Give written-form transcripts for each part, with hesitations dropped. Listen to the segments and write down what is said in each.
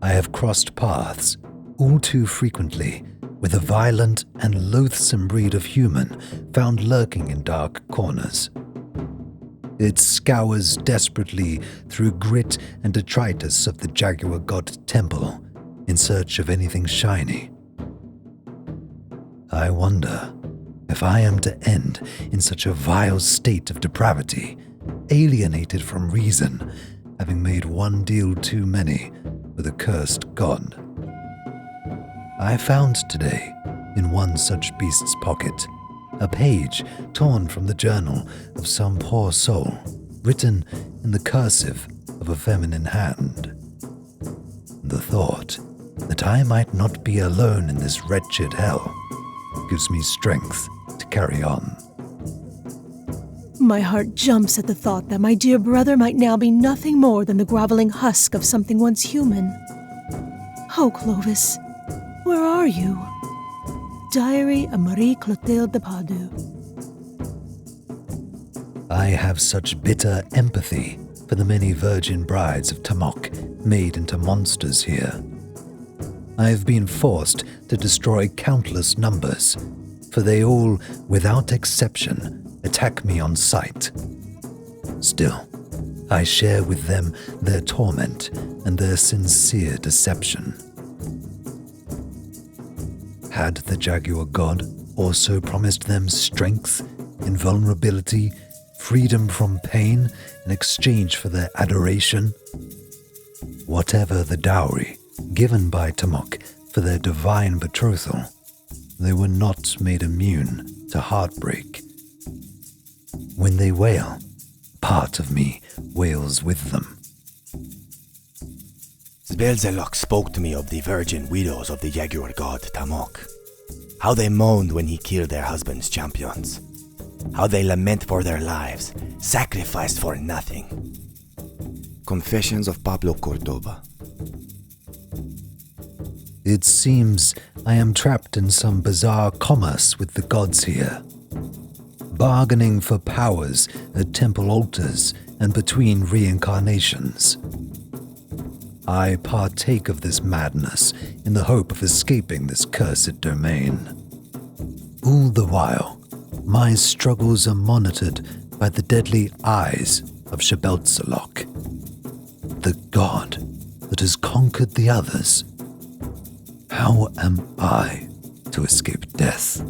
I have crossed paths, all too frequently, with a violent and loathsome breed of human found lurking in dark corners. It scours desperately through grit and detritus of the Jaguar god temple in search of anything shiny. I wonder if I am to end in such a vile state of depravity, alienated from reason, having made one deal too many with a cursed god. I found today, in one such beast's pocket, a page torn from the journal of some poor soul, written in the cursive of a feminine hand. The thought that I might not be alone in this wretched hell gives me strength to carry on. My heart jumps at the thought that my dear brother might now be nothing more than the groveling husk of something once human. Oh, Clovis, where are you? Diary of Marie-Clothilde de Pardieux. I have such bitter empathy for the many virgin brides of Tamok made into monsters here. I have been forced to destroy countless numbers, for they all, without exception, attack me on sight. Still, I share with them their torment and their sincere deception. Had the Jaguar god also promised them strength, invulnerability, freedom from pain in exchange for their adoration? Whatever the dowry given by Tamok for their divine betrothal, they were not made immune to heartbreak. When they wail, part of me wails with them. Sbelzelok spoke to me of the virgin widows of the Jaguar god Tamok, how they moaned when he killed their husbands' champions, how they lament for their lives, sacrificed for nothing. Confessions of Pablo Cordoba. It seems I am trapped in some bizarre commerce with the gods here, bargaining for powers at temple altars and between reincarnations. I partake of this madness in the hope of escaping this cursed domain. All the while, my struggles are monitored by the deadly eyes of Xak'olchir, the god that has conquered the others. How am I to escape death?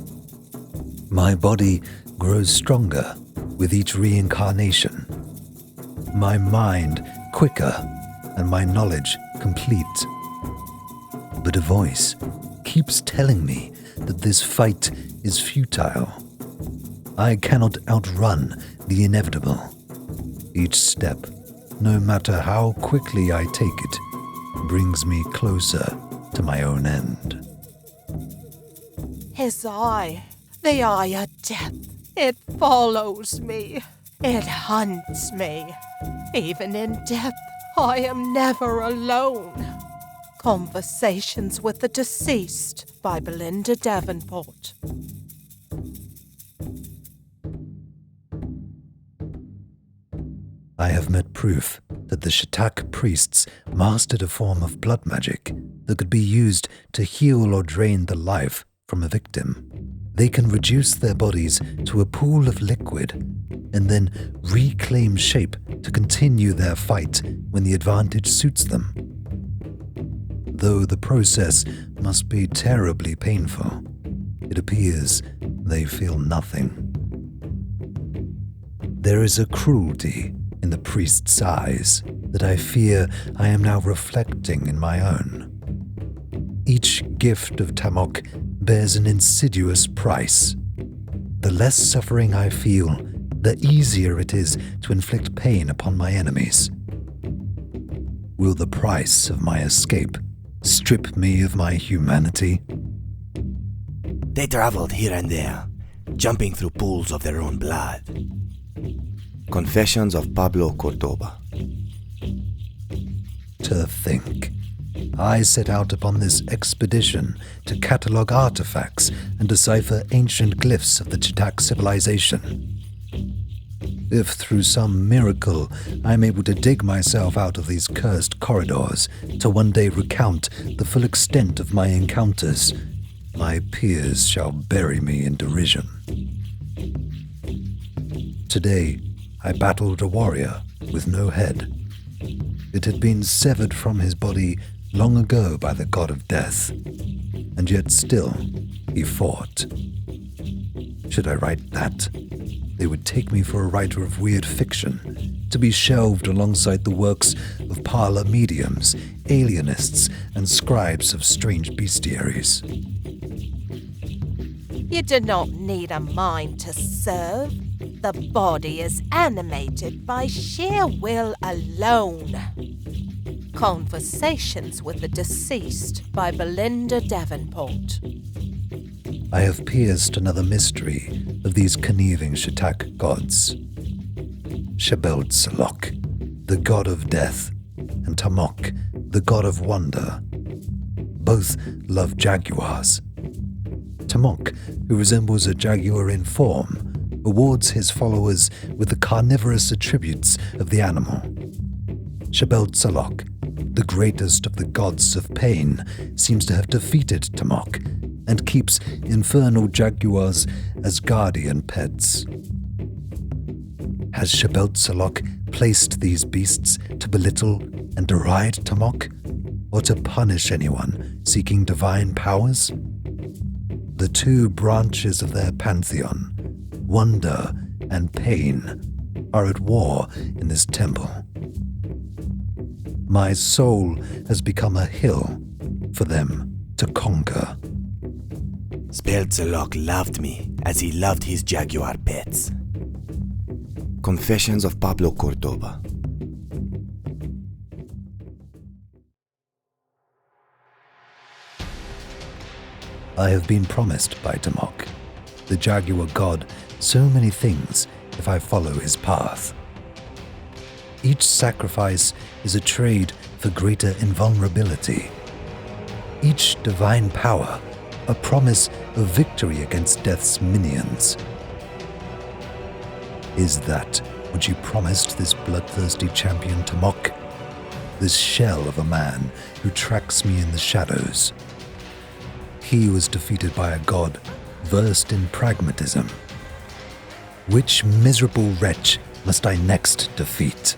My body grows stronger with each reincarnation, my mind quicker and my knowledge complete. But a voice keeps telling me that this fight is futile. I cannot outrun the inevitable. Each step, no matter how quickly I take it, brings me closer to my own end. His eye, the eye of death, it follows me. It hunts me. Even in death, I am never alone. Conversations with the Deceased by Belinda Davenport. I have met proof that the Xucat priests mastered a form of blood magic that could be used to heal or drain the life from a victim. They can reduce their bodies to a pool of liquid and then reclaim shape to continue their fight when the advantage suits them. Though the process must be terribly painful, it appears they feel nothing. There is a cruelty in the priest's eyes that I fear I am now reflecting in my own. Each gift of Tamok bears an insidious price. The less suffering I feel, the easier it is to inflict pain upon my enemies. Will the price of my escape strip me of my humanity? They traveled here and there, jumping through pools of their own blood. Confessions of Pablo Cordoba. To think, I set out upon this expedition to catalogue artifacts and decipher ancient glyphs of the Xucat civilization. If through some miracle I am able to dig myself out of these cursed corridors to one day recount the full extent of my encounters, my peers shall bury me in derision. Today, I battled a warrior with no head. It had been severed from his body long ago by the god of death, and yet still he fought. Should I write that? They would take me for a writer of weird fiction, to be shelved alongside the works of parlor mediums, alienists, and scribes of strange bestiaries. You do not need a mind to serve. The body is animated by sheer will alone. Conversations with the Deceased by Belinda Davenport. I have pierced another mystery of these conniving Xucat gods. Xak'olchir, the god of death, and Tamok, the god of wonder. Both love jaguars. Tamok, who resembles a jaguar in form, awards his followers with the carnivorous attributes of the animal. Xak'olchir, the greatest of the gods of pain, seems to have defeated Tamok and keeps infernal jaguars as guardian pets. Has Xak'olchir placed these beasts to belittle and deride Tamok, or to punish anyone seeking divine powers? The two branches of their pantheon, wonder and pain, are at war in this temple. My soul has become a hill for them to conquer. Xak'olchir loved me as he loved his jaguar pets. Confessions of Pablo Cordoba. I have been promised by Tamok, the jaguar god, so many things if I follow his path. Each sacrifice is a trade for greater invulnerability. Each divine power, a promise of victory against death's minions. Is that what you promised this bloodthirsty champion Tamok? This shell of a man who tracks me in the shadows. He was defeated by a god versed in pragmatism. Which miserable wretch must I next defeat?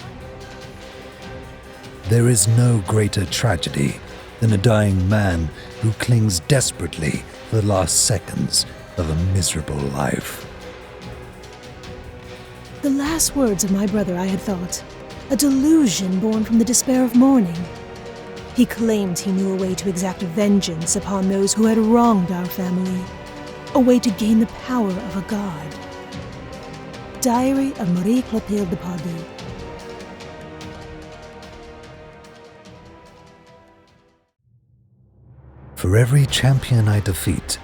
There is no greater tragedy than a dying man who clings desperately for the last seconds of a miserable life. The last words of my brother, I had thought, a delusion born from the despair of mourning. He claimed he knew a way to exact vengeance upon those who had wronged our family, a way to gain the power of a god. Diary of Marie-Clothilde de Pardieux. For every champion I defeat,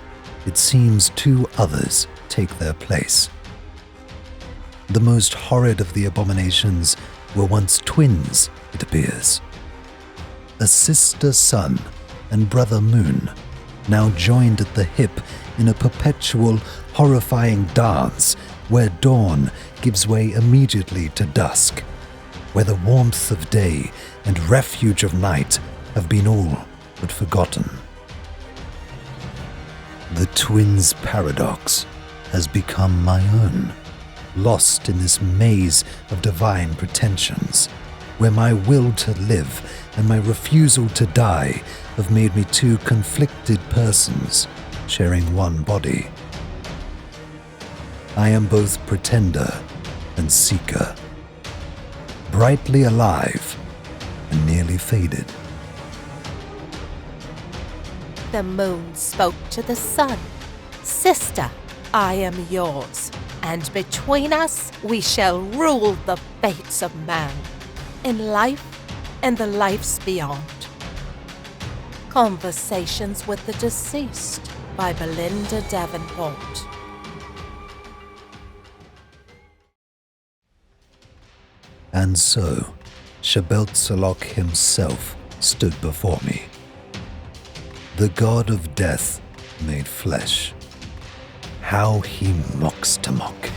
it seems two others take their place. The most horrid of the abominations were once twins, it appears. A sister sun and brother moon, now joined at the hip in a perpetual, horrifying dance where dawn gives way immediately to dusk, where the warmth of day and refuge of night have been all but forgotten. The twins' paradox has become my own, lost in this maze of divine pretensions, where my will to live and my refusal to die have made me two conflicted persons sharing one body. I am both pretender and seeker, brightly alive and nearly faded. The moon spoke to the sun. Sister, I am yours, and between us we shall rule the fates of man, in life and the lives beyond. Conversations with the Deceased by Belinda Davenport. And so, Xak'olchir himself stood before me. The god of death made flesh. How he mocks Tamok,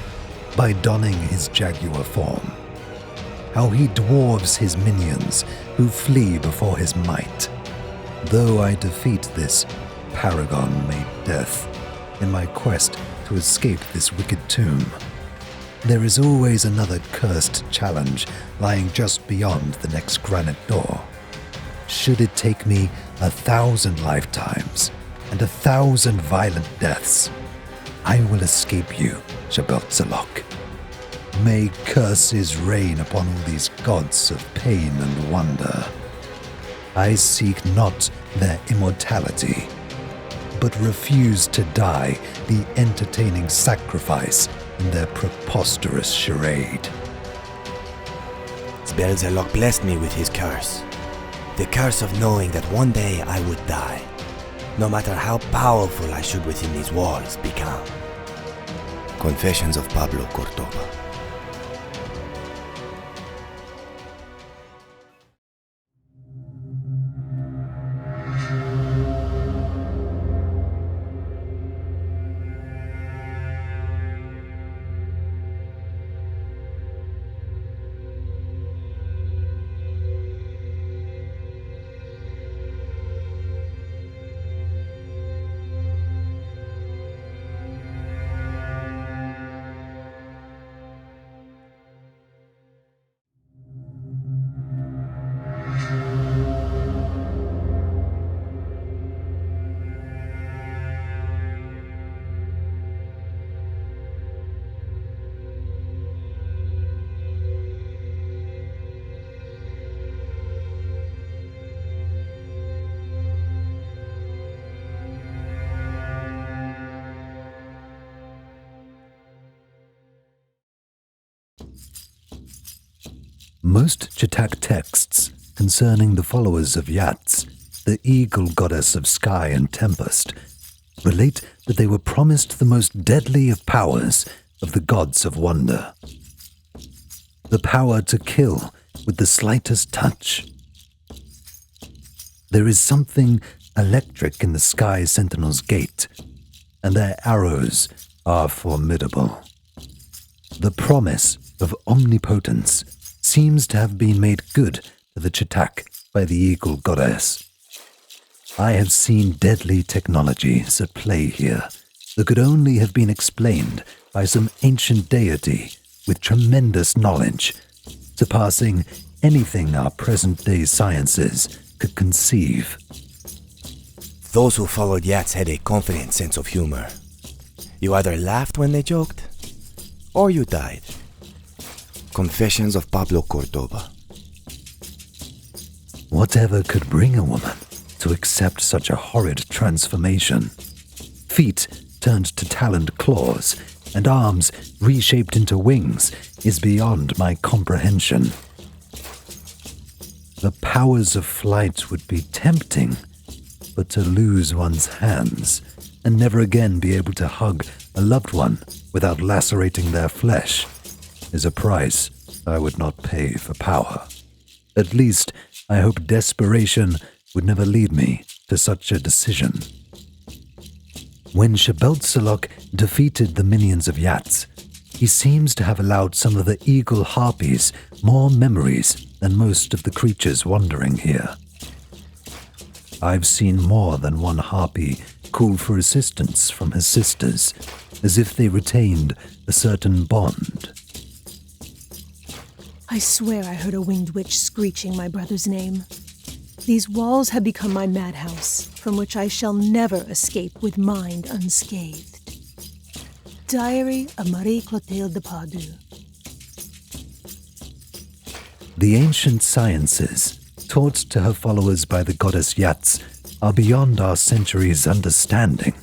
by donning his Jaguar form. How he dwarves his minions who flee before his might. Though I defeat this paragon made death in my quest to escape this wicked tomb, there is always another cursed challenge lying just beyond the next granite door. Should it take me 1,000 lifetimes and 1,000 violent deaths, I will escape you, Xak'olchir. May curses rain upon all these gods of pain and wonder. I seek not their immortality, but refuse to die the entertaining sacrifice in their preposterous charade. Xak'olchir blessed me with his curse. The curse of knowing that one day I would die, no matter how powerful I should within these walls become. Confessions of Pablo Cordoba. Most Xucat texts concerning the followers of Yats, the eagle goddess of sky and tempest, relate that they were promised the most deadly of powers of the gods of wonder. The power to kill with the slightest touch. There is something electric in the Sky Sentinel's gait, and their arrows are formidable. The promise of omnipotence seems to have been made good to the Xucat by the eagle goddess. I have seen deadly technologies at play here that could only have been explained by some ancient deity with tremendous knowledge, surpassing anything our present-day sciences could conceive. Those who followed Yats had a confident sense of humor. You either laughed when they joked, or you died. Confessions of Pablo Cordoba. Whatever could bring a woman to accept such a horrid transformation? Feet turned to taloned claws, and arms reshaped into wings is beyond my comprehension. The powers of flight would be tempting, but to lose one's hands and never again be able to hug a loved one without lacerating their flesh is a price I would not pay for power. At least, I hope desperation would never lead me to such a decision. When Xak'olchir defeated the minions of Yats, he seems to have allowed some of the eagle harpies more memories than most of the creatures wandering here. I've seen more than one harpy call for assistance from his sisters, as if they retained a certain bond. I swear I heard a winged witch screeching my brother's name. These walls have become my madhouse, from which I shall never escape with mind unscathed. Diary of Marie-Clothilde de Pardieux. The ancient sciences, taught to her followers by the goddess Yats, are beyond our centuries' understanding.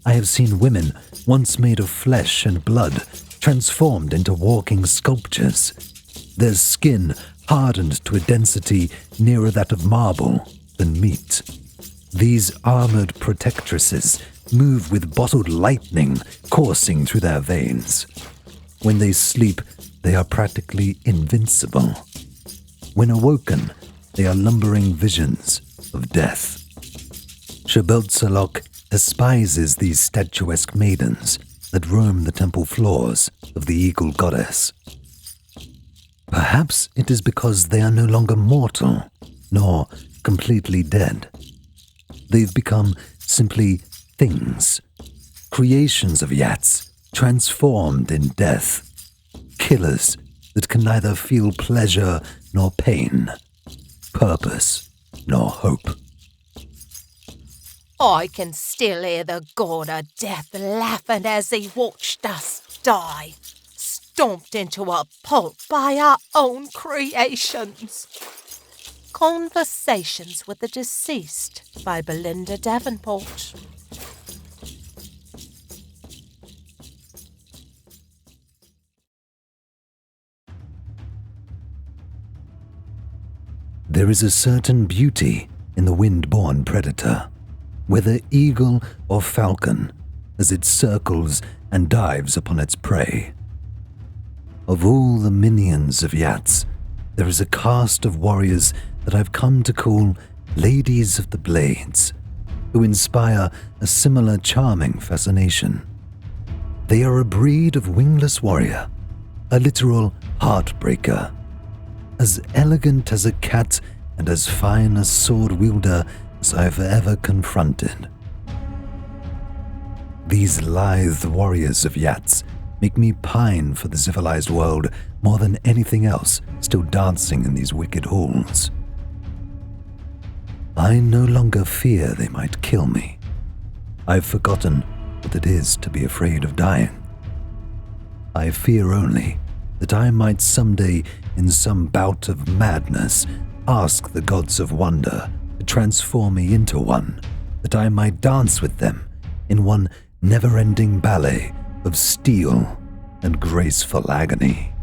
I have seen women once made of flesh and blood transformed into walking sculptures, their skin hardened to a density nearer that of marble than meat. These armored protectresses move with bottled lightning coursing through their veins. When they sleep, they are practically invincible. When awoken, they are lumbering visions of death. Xak'olchir despises these statuesque maidens, that roam the temple floors of the Eagle Goddess. Perhaps it is because they are no longer mortal, nor completely dead. They've become simply things, creations of Yats, transformed in death, killers that can neither feel pleasure nor pain, purpose nor hope. I can still hear the god of death laughing as he watched us die, stomped into a pulp by our own creations. Conversations with the Deceased by Belinda Davenport. There is a certain beauty in the wind-born predator, whether eagle or falcon, as it circles and dives upon its prey. Of all the minions of Yats, there is a caste of warriors that I've come to call Ladies of the Blades, who inspire a similar charming fascination. They are a breed of wingless warrior, a literal heartbreaker, as elegant as a cat and as fine a sword wielder as I have ever confronted. These lithe warriors of Yats make me pine for the civilized world more than anything else still dancing in these wicked halls. I no longer fear they might kill me. I've forgotten what it is to be afraid of dying. I fear only that I might someday, in some bout of madness, ask the gods of wonder to transform me into one, that I might dance with them in one never-ending ballet of steel and graceful agony.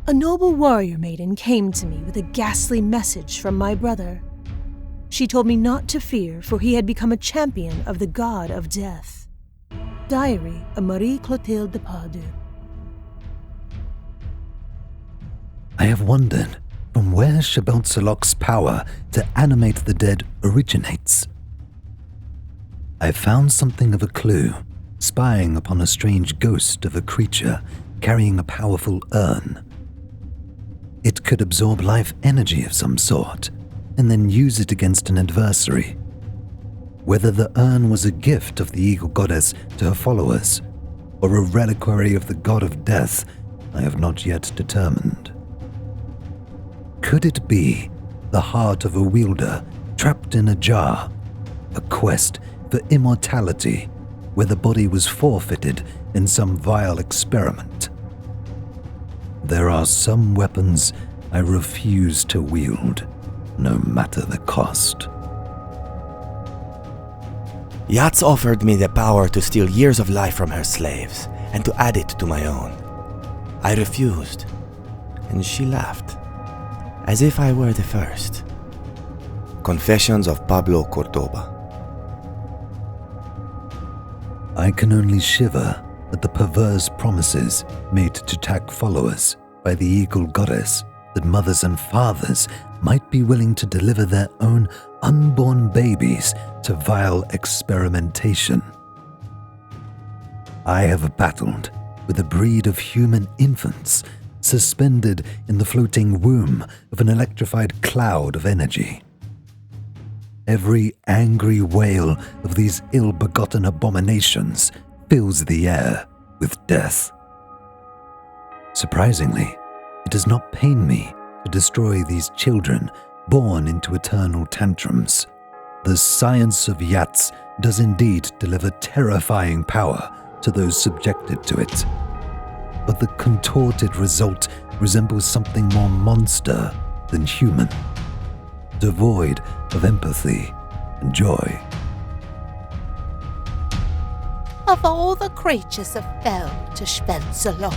A noble warrior maiden came to me with a ghastly message from my brother. She told me not to fear, for he had become a champion of the god of death. Diary of Marie-Clothilde de Pardieux. I have wondered from where Xak'olchir's power to animate the dead originates. I found something of a clue, spying upon a strange ghost of a creature carrying a powerful urn. It could absorb life energy of some sort, and then use it against an adversary. Whether the urn was a gift of the Eagle Goddess to her followers, or a reliquary of the god of death, I have not yet determined. Could it be the heart of a wielder trapped in a jar, a quest for immortality where the body was forfeited in some vile experiment? There are some weapons I refuse to wield, no matter the cost. Yats offered me the power to steal years of life from her slaves and to add it to my own. I refused, and she laughed, as if I were the first. Confessions of Pablo Cordoba. I can only shiver at the perverse promises made to TAC followers by the Eagle Goddess that mothers and fathers might be willing to deliver their own unborn babies to vile experimentation. I have battled with a breed of human infants suspended in the floating womb of an electrified cloud of energy. Every angry wail of these ill-begotten abominations fills the air with death. Surprisingly, it does not pain me to destroy these children born into eternal tantrums. The science of Yats does indeed deliver terrifying power to those subjected to it, but the contorted result resembles something more monster than human, devoid of empathy and joy. Of all the creatures that fell to Xak'olchir,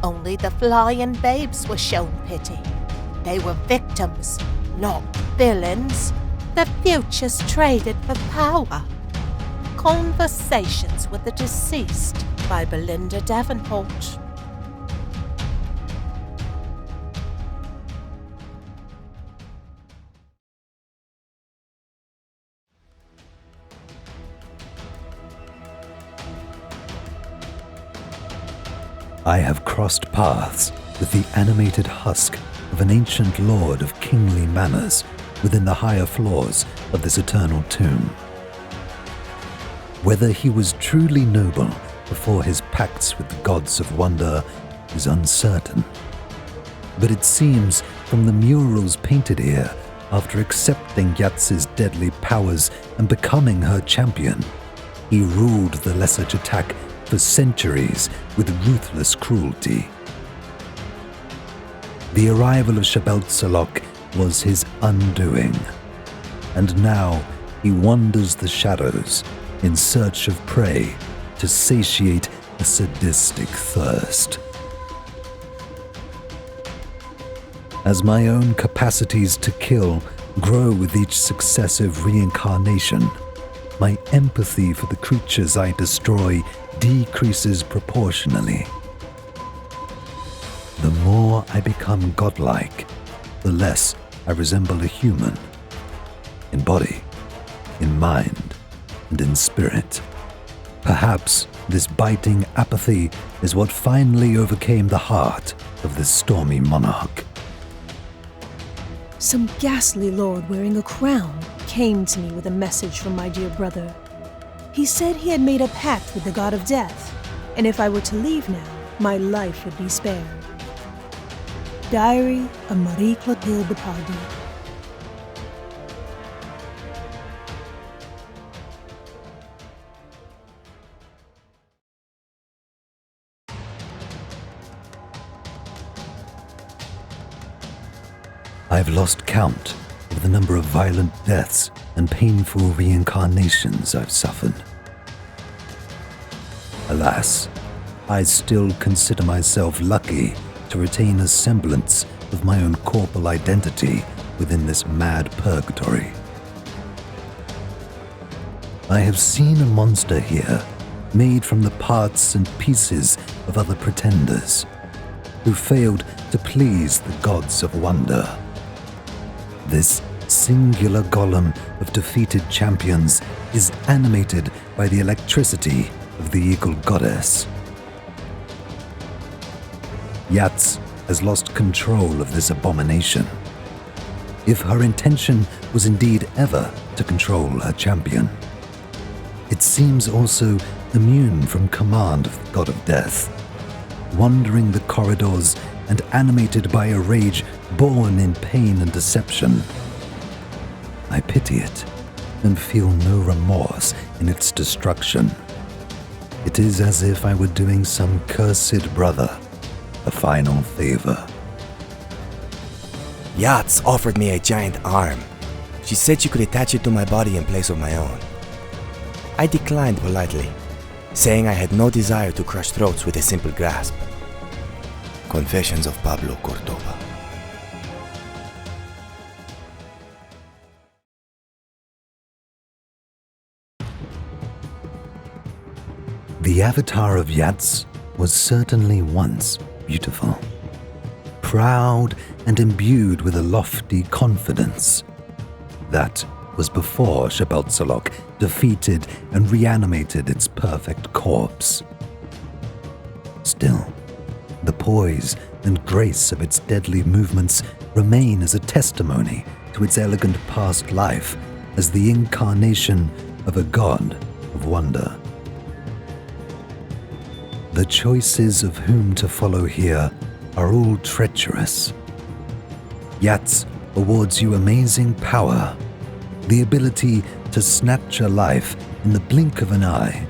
only the flying babes were shown pity. They were victims, not villains. The futures traded for power. Conversations with the Deceased by Belinda Davenport. I have crossed paths with the animated husk of an ancient lord of kingly manners within the higher floors of this eternal tomb. Whether he was truly noble before his pacts with the gods of wonder is uncertain. But it seems from the murals painted here, after accepting Yatz's deadly powers and becoming her champion, he ruled the Lesser Xak'olchir for centuries with ruthless cruelty. The arrival of Xak'olchir was his undoing, and now he wanders the shadows in search of prey to satiate a sadistic thirst. As my own capacities to kill grow with each successive reincarnation, my empathy for the creatures I destroy decreases proportionally. The more I become godlike, the less I resemble a human, in body, in mind, and in spirit. Perhaps this biting apathy is what finally overcame the heart of this stormy monarch. Some ghastly lord wearing a crown came to me with a message from my dear brother. He said he had made a pact with the god of death, and if I were to leave now, my life would be spared. Diary of Marie-Clothilde de Pardieux. I've lost count of the number of violent deaths and painful reincarnations I've suffered. Alas, I still consider myself lucky to retain a semblance of my own corporal identity within this mad purgatory. I have seen a monster here, made from the parts and pieces of other pretenders, who failed to please the gods of wonder. This singular golem of defeated champions is animated by the electricity of the eagle goddess. Yatz has lost control of this abomination. If her intention was indeed ever to control her champion, it seems also immune from command of the god of death, wandering the corridors and animated by a rage born in pain and deception. I pity it and feel no remorse in its destruction. It is as if I were doing some cursed brother a final favor. Yatz offered me a giant arm. She said she could attach it to my body in place of my own. I declined politely, saying I had no desire to crush throats with a simple grasp. Confessions of Pablo, Cordoba. The avatar of Yatz was certainly once beautiful, proud and imbued with a lofty confidence. That was before Xak'olchir defeated and reanimated its perfect corpse. Still, the poise and grace of its deadly movements remain as a testimony to its elegant past life as the incarnation of a god of wonder. The choices of whom to follow here are all treacherous. Yatz awards you amazing power, the ability to snatch a life in the blink of an eye.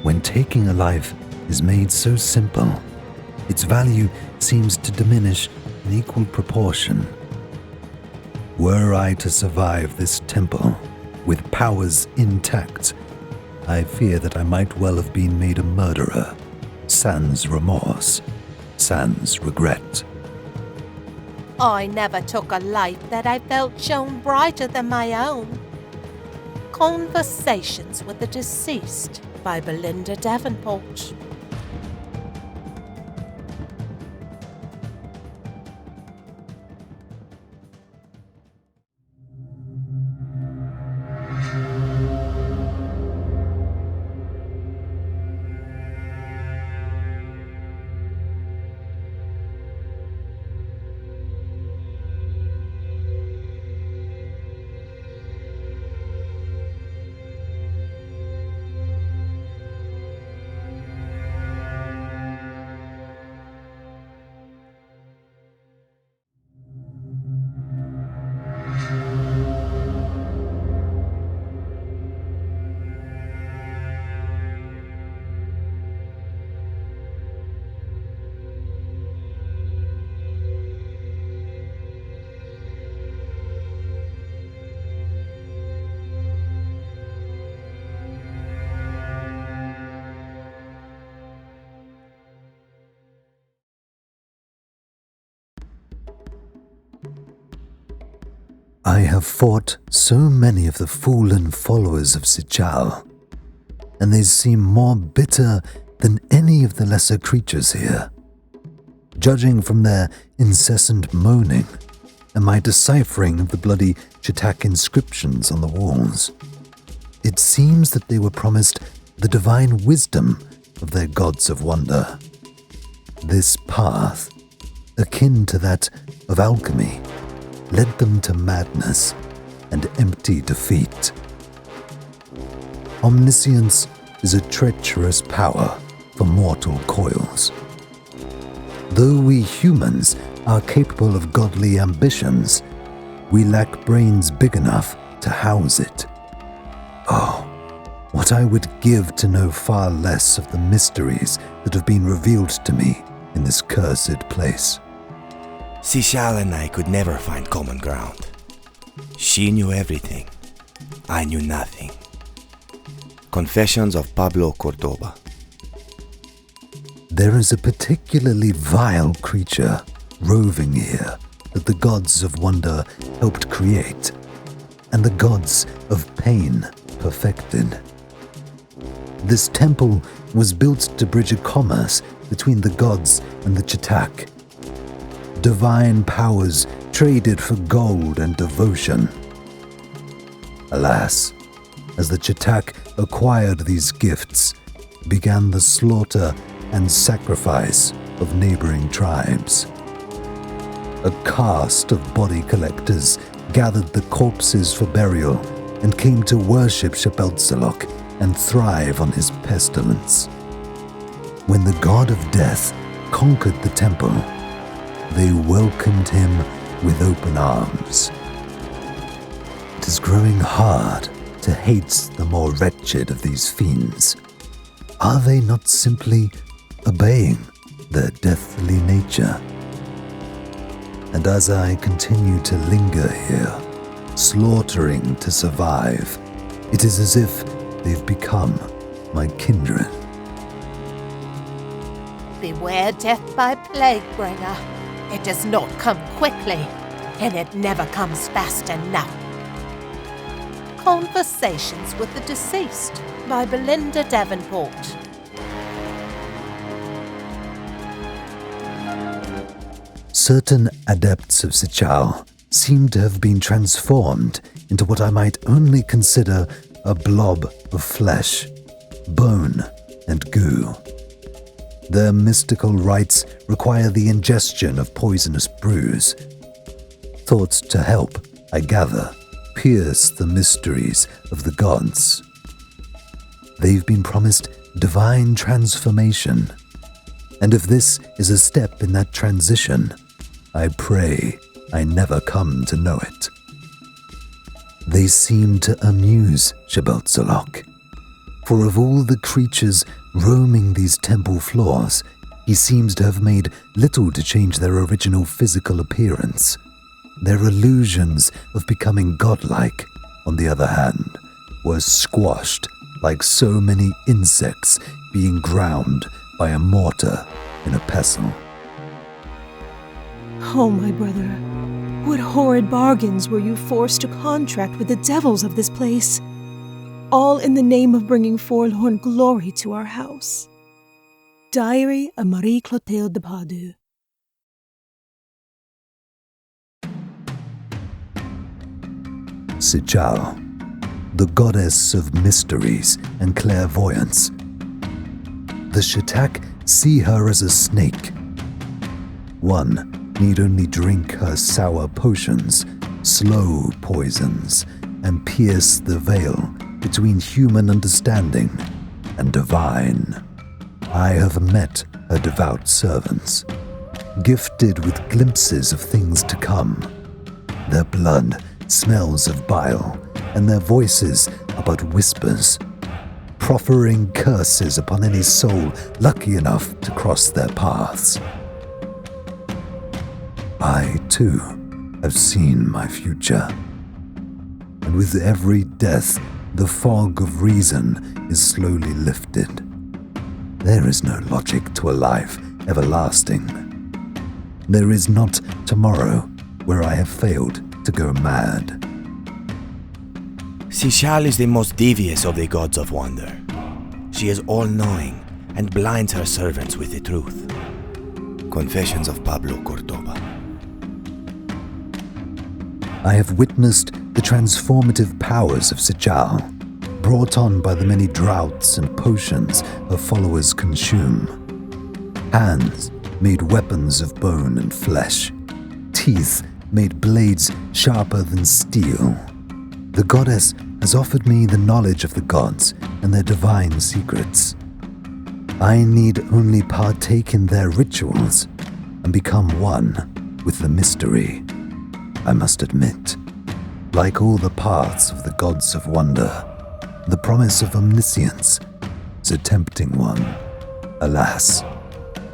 When taking a life is made so simple, its value seems to diminish in equal proportion. Were I to survive this temple with powers intact, I fear that I might well have been made a murderer, sans remorse, sans regret. I never took a life that I felt shone brighter than my own. Conversations with the Deceased by Belinda Davenport. have fought so many of the fallen followers of Xak'olchir, and they seem more bitter than any of the lesser creatures here. Judging from their incessant moaning and my deciphering of the bloody Xucat inscriptions on the walls, it seems that they were promised the divine wisdom of their gods of wonder. This path, akin to that of alchemy, led them to madness and empty defeat. Omniscience is a treacherous power for mortal coils. Though we humans are capable of godly ambitions, we lack brains big enough to house it. Oh, what I would give to know far less of the mysteries that have been revealed to me in this cursed place. Xak'olchir and I could never find common ground. She knew everything. I knew nothing. Confessions of Pablo Cordoba. There is a particularly vile creature roving here that the gods of wonder helped create, and the gods of pain perfected. This temple was built to bridge a commerce between the gods and the Xucat. Divine powers traded for gold and devotion. Alas, as the Xucat acquired these gifts, began the slaughter and sacrifice of neighboring tribes. A caste of body collectors gathered the corpses for burial and came to worship Xak'olchir and thrive on his pestilence. When the god of death conquered the temple, they welcomed him with open arms. It is growing hard to hate the more wretched of these fiends. Are they not simply obeying their deathly nature? And as I continue to linger here, slaughtering to survive, it is as if they've become my kindred. Beware death by plague bringer. It does not come quickly, and it never comes fast enough. Conversations with the Deceased by Belinda Davenport. Certain adepts of Xak'olchir seem to have been transformed into what I might only consider a blob of flesh, bone, and goo. Their mystical rites require the ingestion of poisonous brews. Thought to help, I gather, pierce the mysteries of the gods. They've been promised divine transformation, and if this is a step in that transition, I pray I never come to know it. They seem to amuse Xak'olchir, for of all the creatures roaming these temple floors, he seems to have made little to change their original physical appearance. Their illusions of becoming godlike, on the other hand, were squashed like so many insects being ground by a mortar in a pestle. Oh, my brother, what horrid bargains were you forced to contract with the devils of this place? All in the name of bringing forlorn glory to our house. Diary of Marie-Clothilde de Pardieux. Xak'olchir, the goddess of mysteries and clairvoyance. The Xucat see her as a snake. One need only drink her sour potions, slow poisons, and pierce the veil between human understanding and divine. I have met her devout servants, gifted with glimpses of things to come. Their blood smells of bile, and their voices are but whispers, proffering curses upon any soul lucky enough to cross their paths. I, too, have seen my future, and with every death, the fog of reason is slowly lifted. There is no logic to a life everlasting. There is not tomorrow where I have failed to go mad. Xucat is the most devious of the gods of wonder. She is all-knowing and blinds her servants with the truth. Confessions of Pablo Cordoba. I have witnessed the transformative powers of Xucat, brought on by the many droughts and potions her followers consume. Hands made weapons of bone and flesh. Teeth made blades sharper than steel. The goddess has offered me the knowledge of the gods and their divine secrets. I need only partake in their rituals and become one with the mystery. I must admit, like all the paths of the gods of wonder, the promise of omniscience is a tempting one. Alas,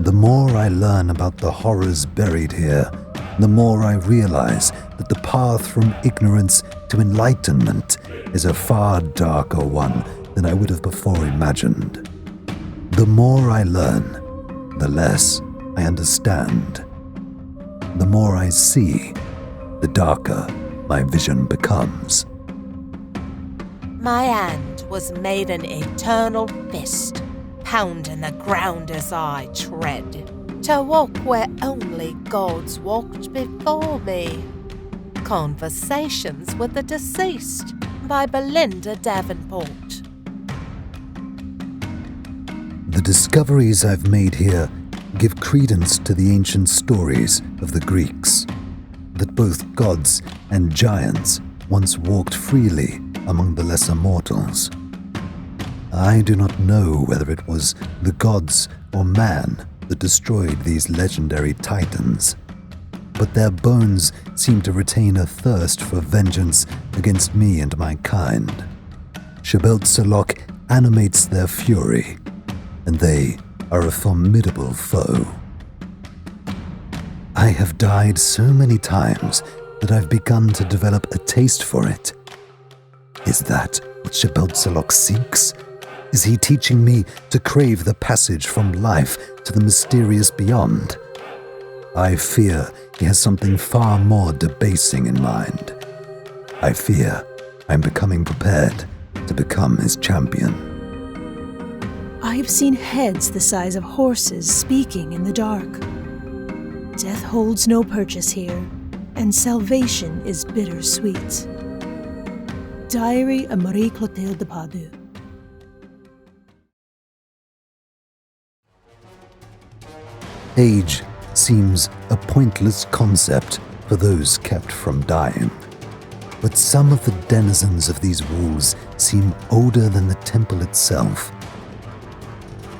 the more I learn about the horrors buried here, the more I realize that the path from ignorance to enlightenment is a far darker one than I would have before imagined. The more I learn, the less I understand. The more I see, the darker my vision becomes. My hand was made an eternal fist, pounding the ground as I tread, to walk where only gods walked before me. Conversations with the Deceased by Belinda Davenport. The discoveries I've made here give credence to the ancient stories of the Greeks, that both gods and giants once walked freely among the lesser mortals. I do not know whether it was the gods or man that destroyed these legendary titans, but their bones seem to retain a thirst for vengeance against me and my kind. Xak'olchir animates their fury, and they are a formidable foe. I have died so many times that I've begun to develop a taste for it. Is that what Xak'olchir seeks? Is he teaching me to crave the passage from life to the mysterious beyond? I fear he has something far more debasing in mind. I fear I'm becoming prepared to become his champion. I've seen heads the size of horses speaking in the dark. Death holds no purchase here, and salvation is bittersweet. Diary of Marie-Clothilde de Pardieux. Age seems a pointless concept for those kept from dying, but some of the denizens of these walls seem older than the temple itself.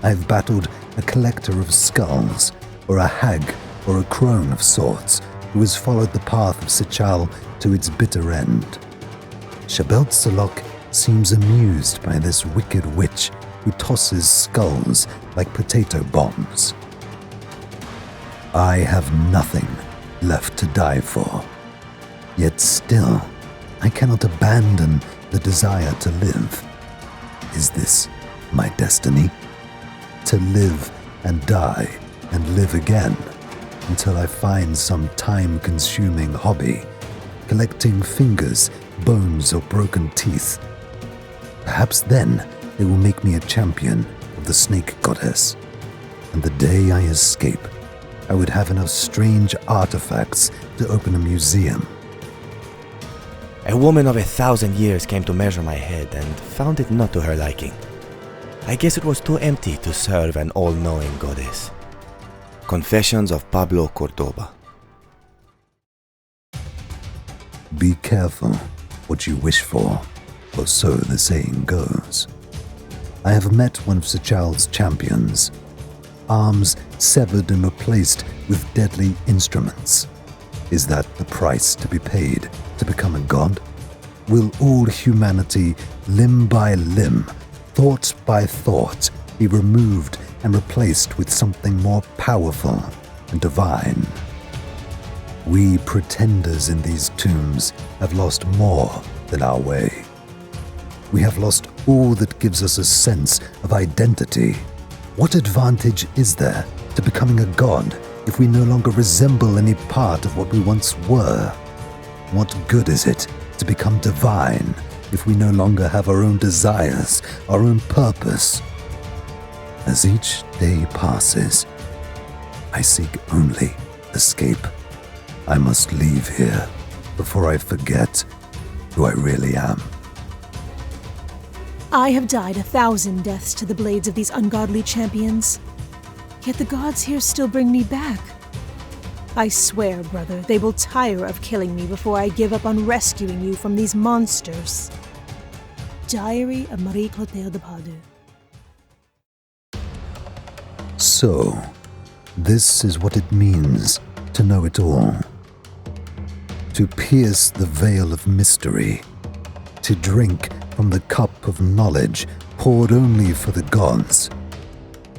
I've battled a collector of skulls, or a hag, or a crone of sorts, who has followed the path of Xucat to its bitter end. Xak'olchir seems amused by this wicked witch who tosses skulls like potato bombs. I have nothing left to die for, yet still I cannot abandon the desire to live. Is this my destiny? To live and die and live again until I find some time-consuming hobby, collecting fingers, bones, or broken teeth. Perhaps then they will make me a champion of the snake goddess, and the day I escape, I would have enough strange artifacts to open a museum. A woman of 1,000 years came to measure my head and found it not to her liking. I guess it was too empty to serve an all-knowing goddess. Confessions of Pablo Cordoba. Be careful what you wish for, or so the saying goes. I have met one of Xucat's champions, arms severed and replaced with deadly instruments. Is that the price to be paid to become a god? Will all humanity, limb by limb, thought by thought, be removed and replaced with something more powerful and divine? We pretenders in these tombs have lost more than our way. We have lost all that gives us a sense of identity. What advantage is there to becoming a god if we no longer resemble any part of what we once were? What good is it to become divine if we no longer have our own desires, our own purpose? As each day passes, I seek only escape. I must leave here before I forget who I really am. I have died 1,000 deaths to the blades of these ungodly champions. Yet the gods here still bring me back. I swear, brother, they will tire of killing me before I give up on rescuing you from these monsters. Diary of Marie-Clothilde Pardieux. So, this is what it means to know it all. To pierce the veil of mystery. To drink from the cup of knowledge poured only for the gods.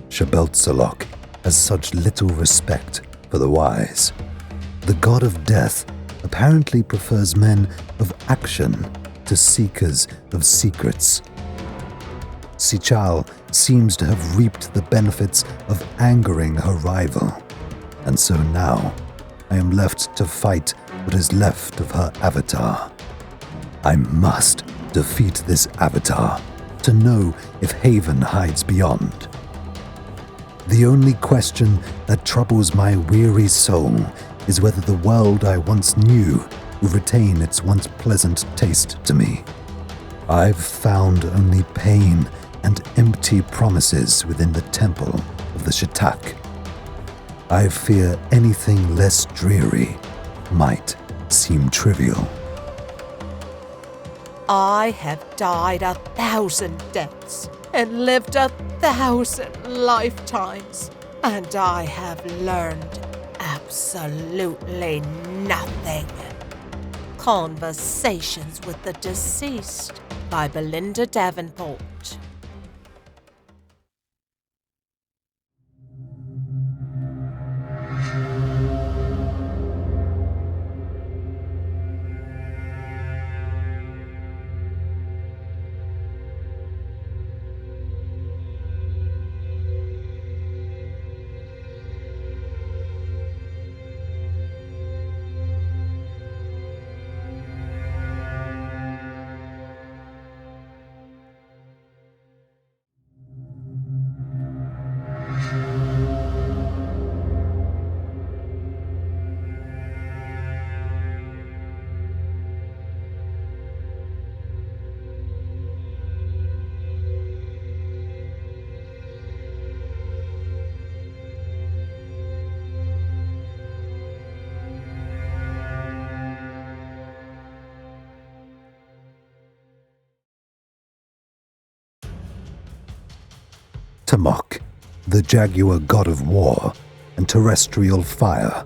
Xak'olchir has such little respect for the wise. The god of death apparently prefers men of action to seekers of secrets. Xucat seems to have reaped the benefits of angering her rival, and so now I am left to fight what is left of her avatar. I must defeat this avatar to know if Haven hides beyond. The only question that troubles my weary soul is whether the world I once knew will retain its once pleasant taste to me. I've found only pain and empty promises within the temple of the Xucat. I fear anything less dreary might seem trivial. I have died 1,000 deaths and lived 1,000 lifetimes, and I have learned absolutely nothing. Conversations with the Deceased by Belinda Davenport. Tamoc, the Jaguar god of war and terrestrial fire,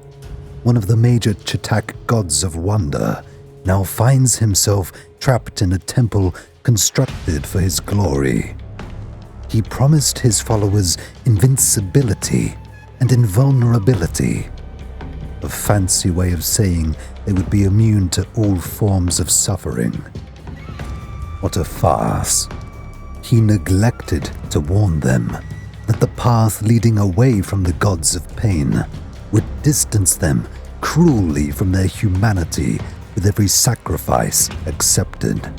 one of the major Xucat gods of wonder, now finds himself trapped in a temple constructed for his glory. He promised his followers invincibility and invulnerability, a fancy way of saying they would be immune to all forms of suffering. What a farce. He neglected to warn them that the path leading away from the gods of pain would distance them cruelly from their humanity with every sacrifice accepted.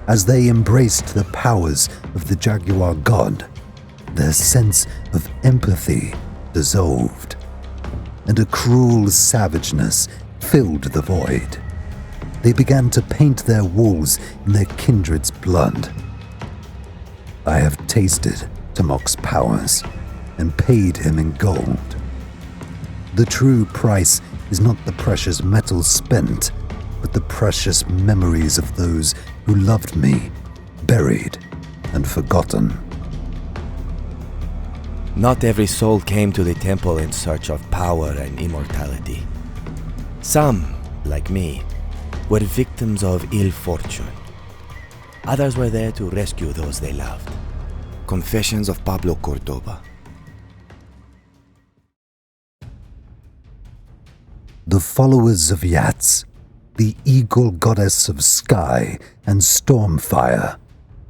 As they embraced the powers of the Jaguar god, their sense of empathy dissolved, and a cruel savageness filled the void. They began to paint their walls in their kindred's blood. I have tasted Tamoc's powers and paid him in gold. The true price is not the precious metals spent, but the precious memories of those who loved me, buried and forgotten. Not every soul came to the temple in search of power and immortality. Some, like me, were victims of ill fortune. Others were there to rescue those they loved. Confessions of Pablo Cordoba. The followers of Yats, the eagle goddess of sky and stormfire,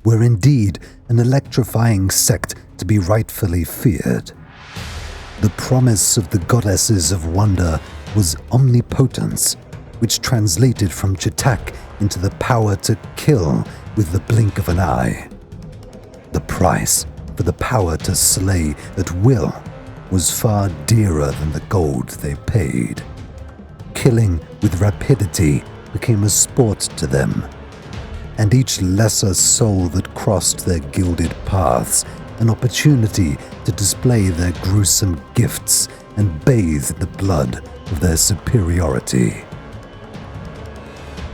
were indeed an electrifying sect to be rightfully feared. The promise of the goddesses of wonder was omnipotence, which translated from Xucat into the power to kill with the blink of an eye. The price for the power to slay at will was far dearer than the gold they paid. Killing with rapidity became a sport to them, and each lesser soul that crossed their gilded paths an opportunity to display their gruesome gifts and bathe in the blood of their superiority.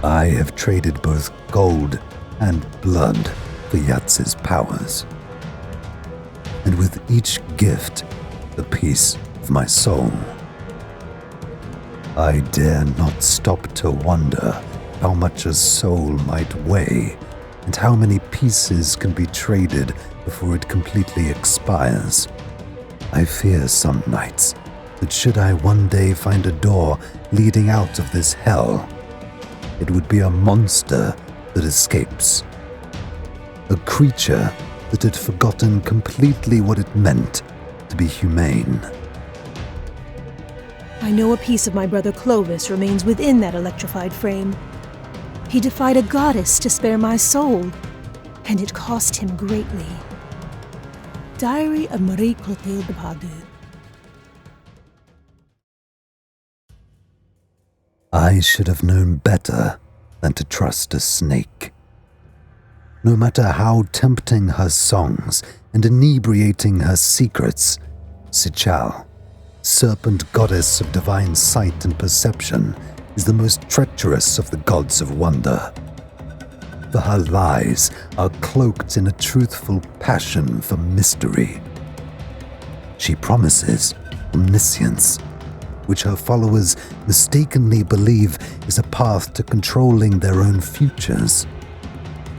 I have traded both gold and blood for Yatz's powers, and with each gift, the peace of my soul. I dare not stop to wonder how much a soul might weigh and how many pieces can be traded before it completely expires. I fear some nights that should I one day find a door leading out of this hell, it would be a monster that escapes. A creature that had forgotten completely what it meant to be humane. I know a piece of my brother Clovis remains within that electrified frame. He defied a goddess to spare my soul, and it cost him greatly. Diary of Marie-Clothilde de Pardieux. I should have known better than to trust a snake. No matter how tempting her songs and inebriating her secrets, Xak'olchir, serpent goddess of divine sight and perception, is the most treacherous of the gods of wonder. For her lies are cloaked in a truthful passion for mystery. She promises omniscience, which her followers mistakenly believe is a path to controlling their own futures.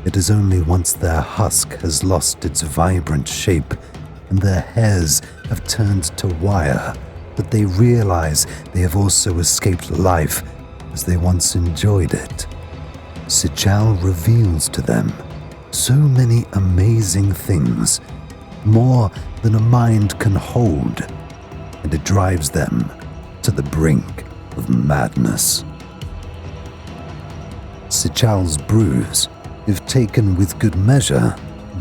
It is only once their husk has lost its vibrant shape and their hairs have turned to wire that they realize they have also escaped life as they once enjoyed it. Xak'olchir reveals to them so many amazing things, more than a mind can hold, and it drives them to the brink of madness. Xak'olchir's brews, if taken with good measure,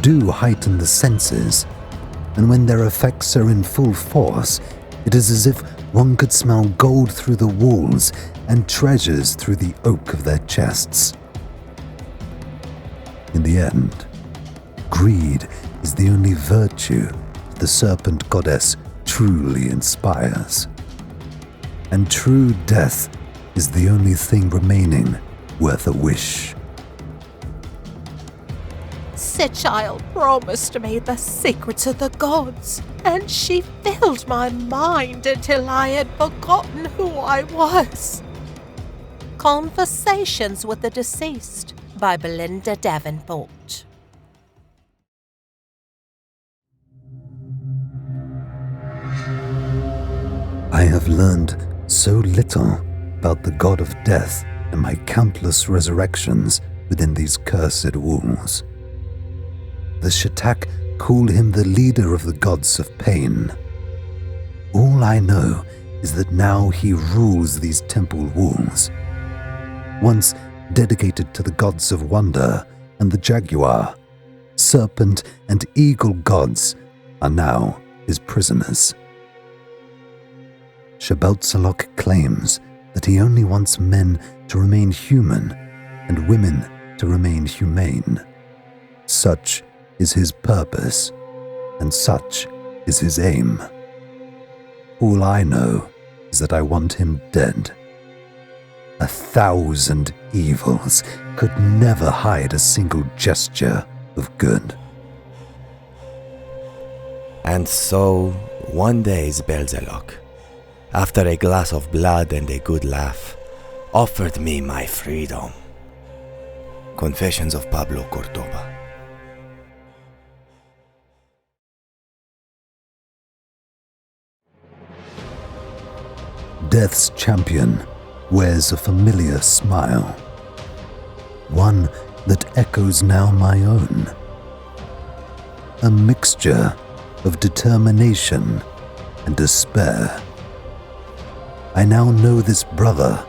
do heighten the senses, and when their effects are in full force, it is as if one could smell gold through the walls and treasures through the oak of their chests. In the end, greed is the only virtue the serpent goddess truly inspires. And true death is the only thing remaining worth a wish. Xak'olchir promised me the secrets of the gods, and she filled my mind until I had forgotten who I was. Conversations with the Deceased by Belinda Davenport. I have learned so little about the god of death and my countless resurrections within these cursed walls. The Shatak call him the leader of the gods of pain. All I know is that now he rules these temple walls. Once dedicated to the gods of wonder and the Jaguar, serpent and eagle gods are now his prisoners. Xak'olchir claims that he only wants men to remain human and women to remain humane. Such is his purpose, and such is his aim. All I know is that I want him dead. 1,000 evils could never hide a single gesture of good. And so, one day Belzelok, after a glass of blood and a good laugh, offered me my freedom. Confessions of Pablo Cordoba. Death's champion wears a familiar smile, one that echoes now my own. A mixture of determination and despair. I now know this brother,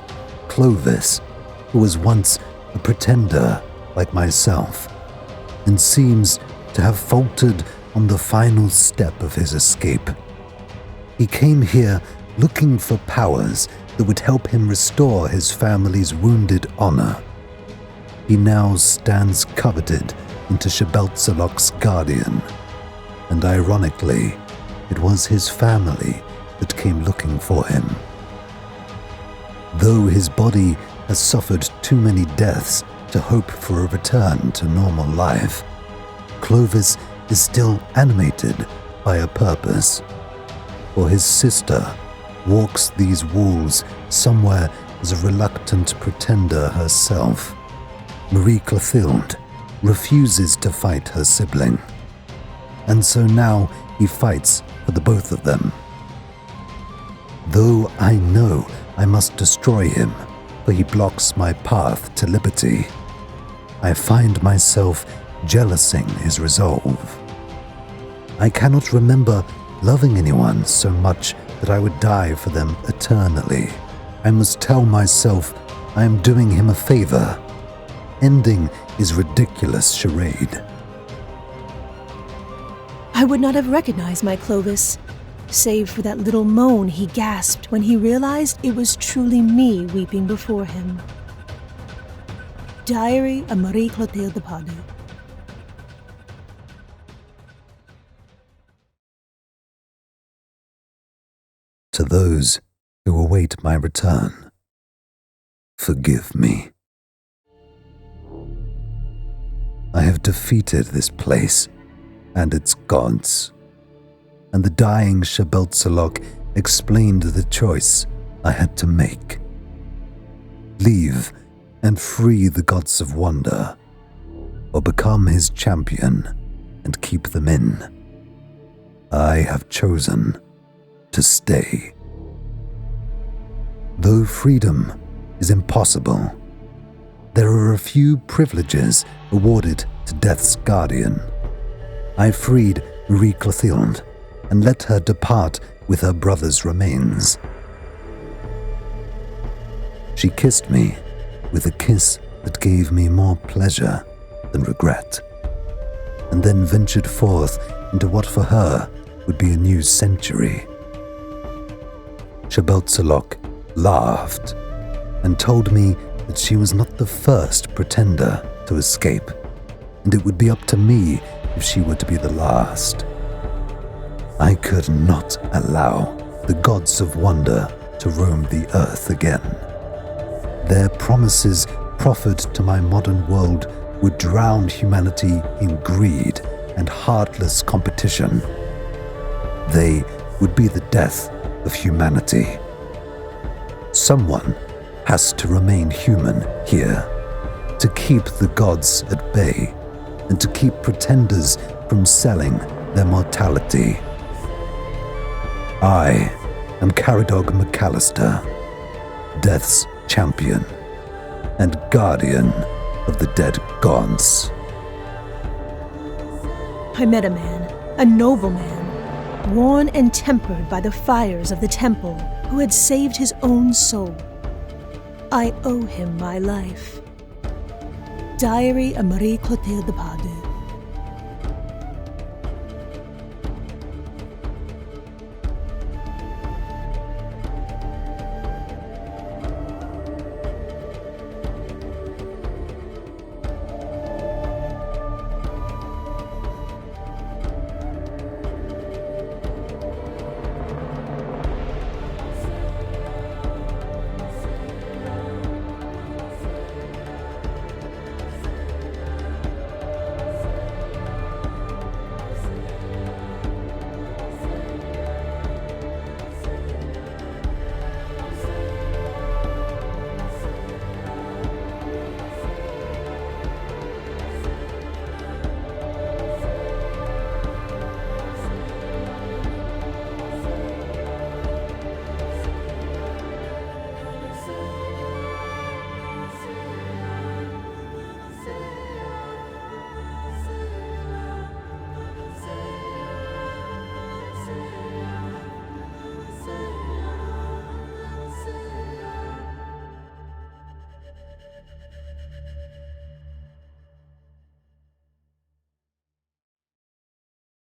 Clovis, who was once a pretender like myself, and seems to have faltered on the final step of his escape. He came here looking for powers that would help him restore his family's wounded honor. He now stands coveted into Xak'olchir's guardian, and ironically, it was his family that came looking for him. Though his body has suffered too many deaths to hope for a return to normal life, Clovis is still animated by a purpose. For his sister walks these walls somewhere as a reluctant pretender herself. Marie-Clothilde refuses to fight her sibling, and so now he fights for the both of them. Though I know I must destroy him, for he blocks my path to liberty, I find myself jealousing his resolve. I cannot remember loving anyone so much that I would die for them eternally. I must tell myself I am doing him a favor, ending his ridiculous charade. I would not have recognized my Clovis, save for that little moan he gasped when he realized it was truly me weeping before him. Diary of Marie-Clothilde Pardieux. To those who await my return, forgive me. I have defeated this place and its gods, and the dying Xak'olchir explained the choice I had to make. Leave and free the gods of wonder, or become his champion and keep them in. I have chosen to stay. Though freedom is impossible, there are a few privileges awarded to Death's guardian. I freed Marie-Clothilde and let her depart with her brother's remains. She kissed me with a kiss that gave me more pleasure than regret, and then ventured forth into what for her would be a new century. Xak'olchir laughed and told me that she was not the first pretender to escape, and it would be up to me if she were to be the last. I could not allow the gods of wonder to roam the earth again. Their promises proffered to my modern world would drown humanity in greed and heartless competition. They would be the death of humanity. Someone has to remain human here, to keep the gods at bay, and to keep pretenders from selling their mortality. I am Caradog McCallister, Death's champion and guardian of the dead gods. I met a man, a noble man, worn and tempered by the fires of the temple, who had saved his own soul. I owe him my life. Diary of Marie-Clothilde Pardieux.